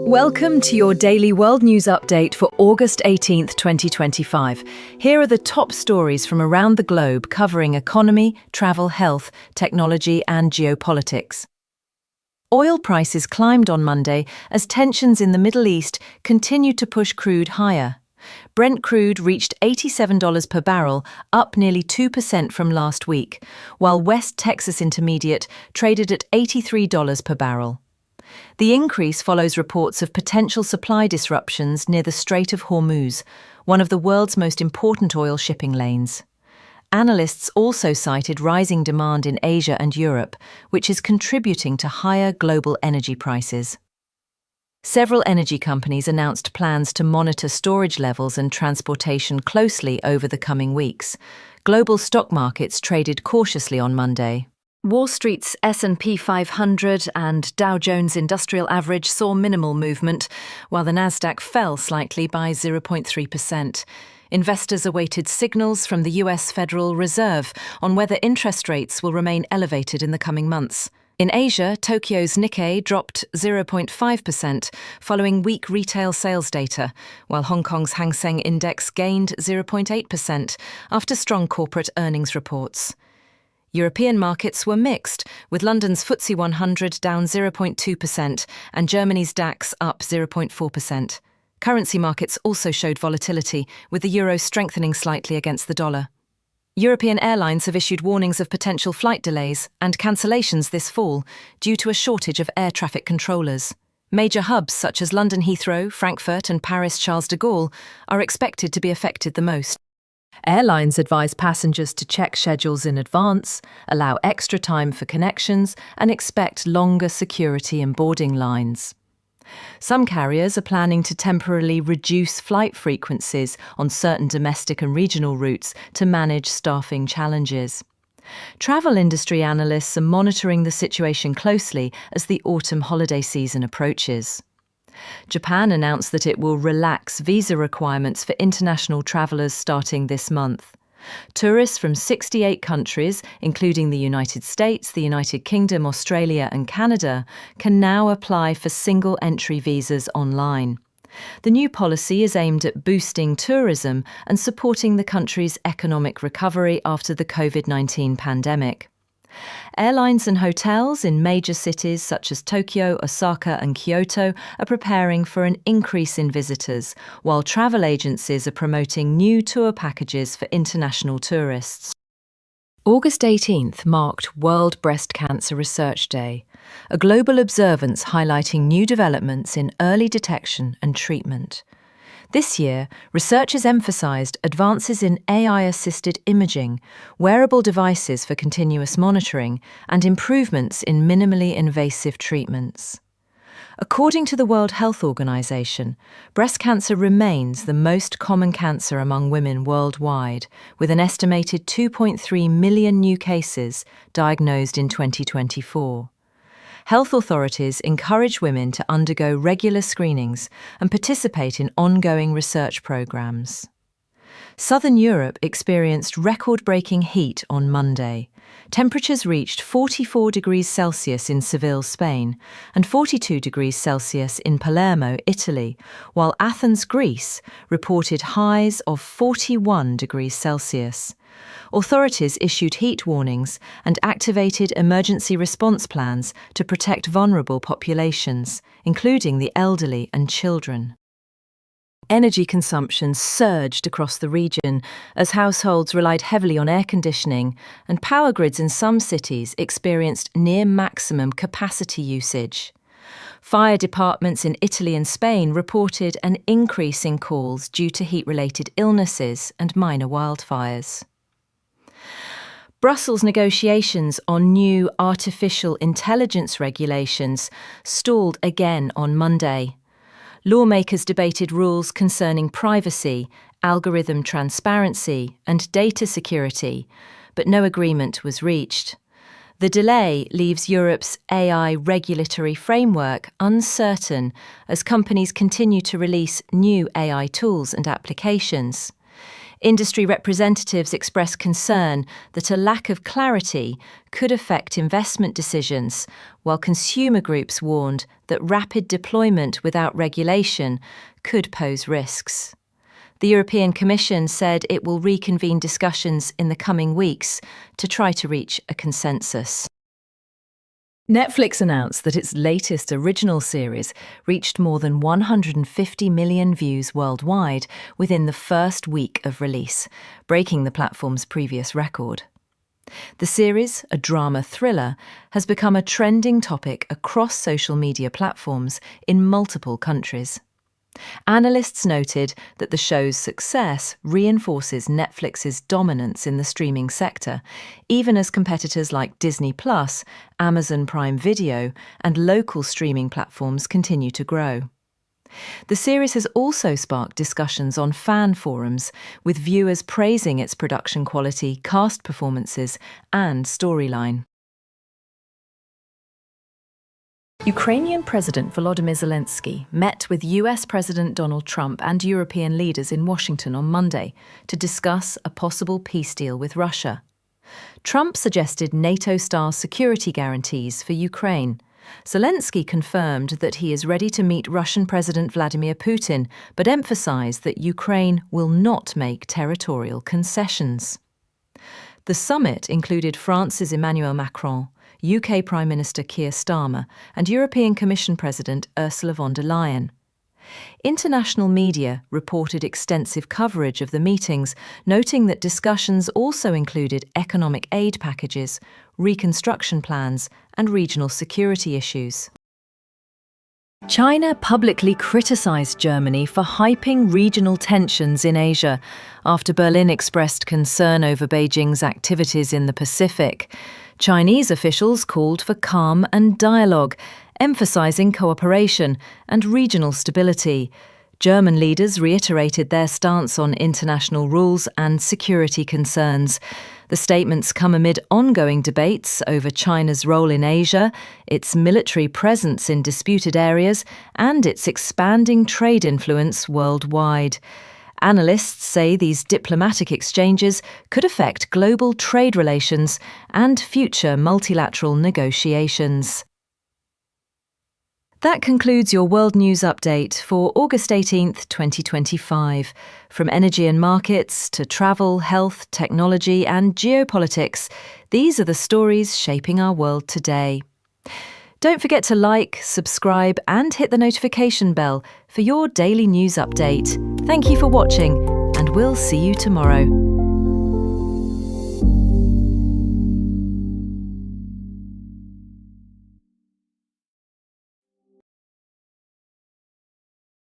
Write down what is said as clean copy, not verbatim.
Welcome to your daily world news update for August 18th, 2025. Here are the top stories from around the globe covering economy, travel, health, technology, and geopolitics. Oil prices climbed on Monday as tensions in the Middle East continued to push crude higher. Brent crude reached $87 per barrel, up nearly 2% from last week, while West Texas Intermediate traded at $83 per barrel. The increase follows reports of potential supply disruptions near the Strait of Hormuz, one of the world's most important oil shipping lanes. Analysts also cited rising demand in Asia and Europe, which is contributing to higher global energy prices. Several energy companies announced plans to monitor storage levels and transportation closely over the coming weeks. Global stock markets traded cautiously on Monday. Wall Street's S&P 500 and Dow Jones Industrial Average saw minimal movement, while the Nasdaq fell slightly by 0.3%. Investors awaited signals from the US Federal Reserve on whether interest rates will remain elevated in the coming months. In Asia, Tokyo's Nikkei dropped 0.5% following weak retail sales data, while Hong Kong's Hang Seng Index gained 0.8% after strong corporate earnings reports. European markets were mixed, with London's FTSE 100 down 0.2% and Germany's DAX up 0.4%. Currency markets also showed volatility, with the euro strengthening slightly against the dollar. European airlines have issued warnings of potential flight delays and cancellations this fall due to a shortage of air traffic controllers. Major hubs such as London Heathrow, Frankfurt and Paris Charles de Gaulle are expected to be affected the most. Airlines advise passengers to check schedules in advance, allow extra time for connections, and expect longer security and boarding lines. Some carriers are planning to temporarily reduce flight frequencies on certain domestic and regional routes to manage staffing challenges. Travel industry analysts are monitoring the situation closely as the autumn holiday season approaches. Japan announced that it will relax visa requirements for international travelers starting this month. Tourists from 68 countries, including the United States, the United Kingdom, Australia and Canada, can now apply for single-entry visas online. The new policy is aimed at boosting tourism and supporting the country's economic recovery after the COVID-19 pandemic. Airlines and hotels in major cities such as Tokyo, Osaka and Kyoto are preparing for an increase in visitors, while travel agencies are promoting new tour packages for international tourists. August 18th marked World Breast Cancer Research Day, a global observance highlighting new developments in early detection and treatment. This year, researchers emphasized advances in AI-assisted imaging, wearable devices for continuous monitoring, and improvements in minimally invasive treatments. According to the World Health Organization, breast cancer remains the most common cancer among women worldwide, with an estimated 2.3 million new cases diagnosed in 2024. Health authorities encourage women to undergo regular screenings and participate in ongoing research programs. Southern Europe experienced record-breaking heat on Monday. Temperatures reached 44 degrees Celsius in Seville, Spain, and 42 degrees Celsius in Palermo, Italy, while Athens, Greece, reported highs of 41 degrees Celsius. Authorities issued heat warnings and activated emergency response plans to protect vulnerable populations, including the elderly and children. Energy consumption surged across the region as households relied heavily on air conditioning, and power grids in some cities experienced near maximum capacity usage. Fire departments in Italy and Spain reported an increase in calls due to heat-related illnesses and minor wildfires. Brussels' negotiations on new artificial intelligence regulations stalled again on Monday. Lawmakers debated rules concerning privacy, algorithm transparency, and data security, but no agreement was reached. The delay leaves Europe's AI regulatory framework uncertain as companies continue to release new AI tools and applications. Industry representatives expressed concern that a lack of clarity could affect investment decisions, while consumer groups warned that rapid deployment without regulation could pose risks. The European Commission said it will reconvene discussions in the coming weeks to try to reach a consensus. Netflix announced that its latest original series reached more than 150 million views worldwide within the first week of release, breaking the platform's previous record. The series, a drama thriller, has become a trending topic across social media platforms in multiple countries. Analysts noted that the show's success reinforces Netflix's dominance in the streaming sector, even as competitors like Disney+, Amazon Prime Video, and local streaming platforms continue to grow. The series has also sparked discussions on fan forums, with viewers praising its production quality, cast performances, and storyline. Ukrainian President Volodymyr Zelensky met with US President Donald Trump and European leaders in Washington on Monday to discuss a possible peace deal with Russia. Trump suggested NATO-style security guarantees for Ukraine. Zelensky confirmed that he is ready to meet Russian President Vladimir Putin, but emphasized that Ukraine will not make territorial concessions. The summit included France's Emmanuel Macron, UK Prime Minister Keir Starmer, and European Commission President Ursula von der Leyen. International media reported extensive coverage of the meetings, noting that discussions also included economic aid packages, reconstruction plans, and regional security issues. China publicly criticized Germany for hyping regional tensions in Asia after Berlin expressed concern over Beijing's activities in the Pacific. Chinese officials called for calm and dialogue, emphasizing cooperation and regional stability. German leaders reiterated their stance on international rules and security concerns. The statements come amid ongoing debates over China's role in Asia, its military presence in disputed areas, and its expanding trade influence worldwide. Analysts say these diplomatic exchanges could affect global trade relations and future multilateral negotiations. That concludes your World News Update for August 18th, 2025. From energy and markets to travel, health, technology, and geopolitics, these are the stories shaping our world today. Don't forget to like, subscribe, and hit the notification bell for your daily news update. Thank you for watching, and we'll see you tomorrow.